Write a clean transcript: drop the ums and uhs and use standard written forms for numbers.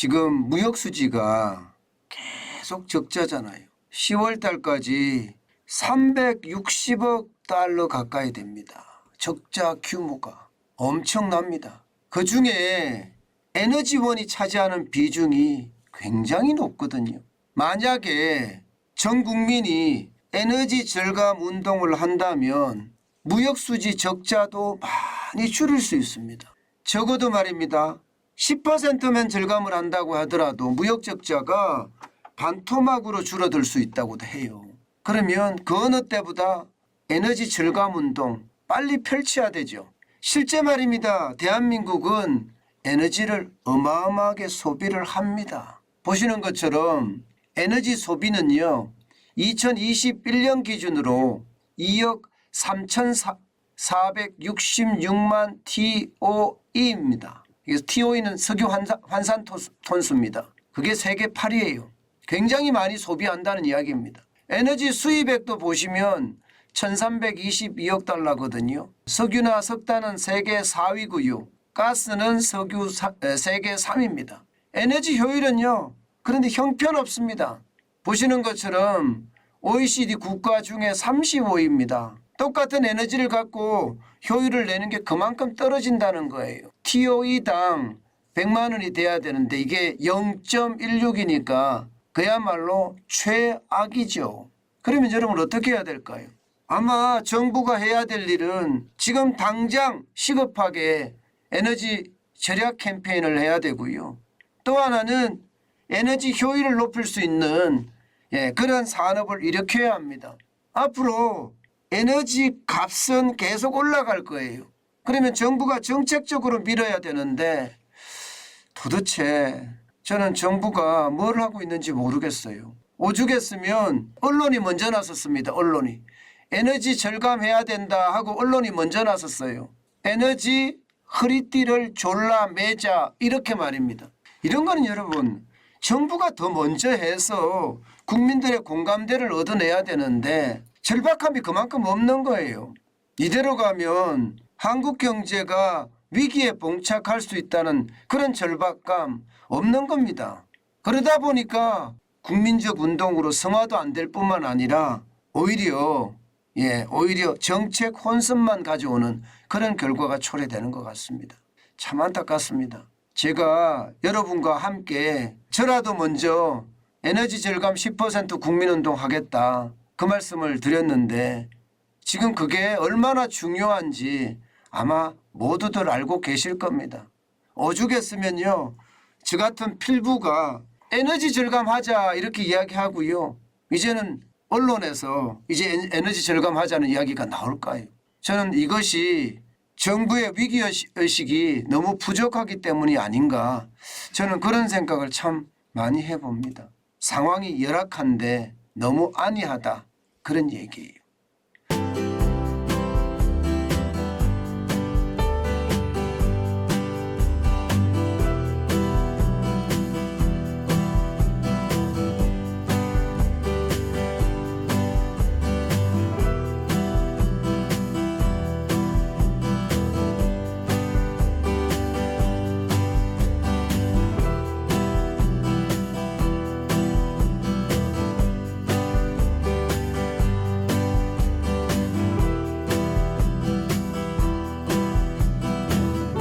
지금 무역 수지가 계속 적자잖아요. 10월 달까지 360억 달러 가까이 됩니다. 적자 규모가 엄청납니다. 그중에 에너지원이 차지하는 비중이 굉장히 높거든요. 만약에 전 국민이 에너지 절감 운동을 한다면 무역수지 적자도 많이 줄일 수 있습니다. 적어도 말입니다. 10%면 절감을 한다고 하더라도 무역 적자가 반토막으로 줄어들 수 있다고도 해요. 그러면 그 어느 때보다 에너지 절감 운동 빨리 펼쳐야 되죠. 실제 말입니다. 대한민국은 에너지를 어마어마하게 소비를 합니다. 보시는 것처럼 에너지 소비는요. 2021년 기준으로 2억 3,466만 TOE입니다. TOE는 석유 환산 톤수입니다. 그게 세계 8위예요. 굉장히 많이 소비한다는 이야기입니다. 에너지 수입액도 보시면 1,322억 달러거든요. 석유나 석탄은 세계 4위고요. 가스는 세계 3위입니다. 에너지 효율은요. 그런데 형편없습니다. 보시는 것처럼 OECD 국가 중에 35위입니다. 똑같은 에너지를 갖고 효율을 내는 게 그만큼 떨어진다는 거예요. TOE당 100만 원이 돼야 되는데 이게 0.16이니까 그야말로 최악이죠. 그러면 여러분 어떻게 해야 될까요? 아마 정부가 해야 될 일은 지금 당장 시급하게 에너지 절약 캠페인을 해야 되고요. 또 하나는 에너지 효율을 높일 수 있는 그런 산업을 일으켜야 합니다. 앞으로 에너지 값은 계속 올라갈 거예요. 그러면 정부가 정책적으로 밀어야 되는데 도대체 저는 정부가 뭘 하고 있는지 모르겠어요. 오죽했으면 언론이 먼저 나섰습니다. 언론이. 에너지 절감해야 된다 하고 언론이 먼저 나섰어요. 에너지 허리띠를 졸라 매자 이렇게 말입니다. 이런 거는 여러분 정부가 더 먼저 해서 국민들의 공감대를 얻어내야 되는데 절박함이 그만큼 없는 거예요. 이대로 가면 한국 경제가 위기에 봉착할 수 있다는 그런 절박감 없는 겁니다. 그러다 보니까 국민적 운동으로 성화도 안 될 뿐만 아니라 오히려 정책 혼선만 가져오는 그런 결과가 초래되는 것 같습니다. 참 안타깝습니다. 제가 여러분과 함께 저라도 먼저 에너지 절감 10% 국민운동 하겠다 그 말씀을 드렸는데 지금 그게 얼마나 중요한지 아마 모두들 알고 계실 겁니다. 오죽했으면요. 저 같은 필부가 에너지 절감하자 이렇게 이야기하고요. 이제는 언론에서 이제 에너지 절감하자는 이야기가 나올까요? 저는 이것이 정부의 위기의식이 너무 부족하기 때문이 아닌가 저는 그런 생각을 참 많이 해봅니다. 상황이 열악한데 너무 안이하다 그런 얘기예요.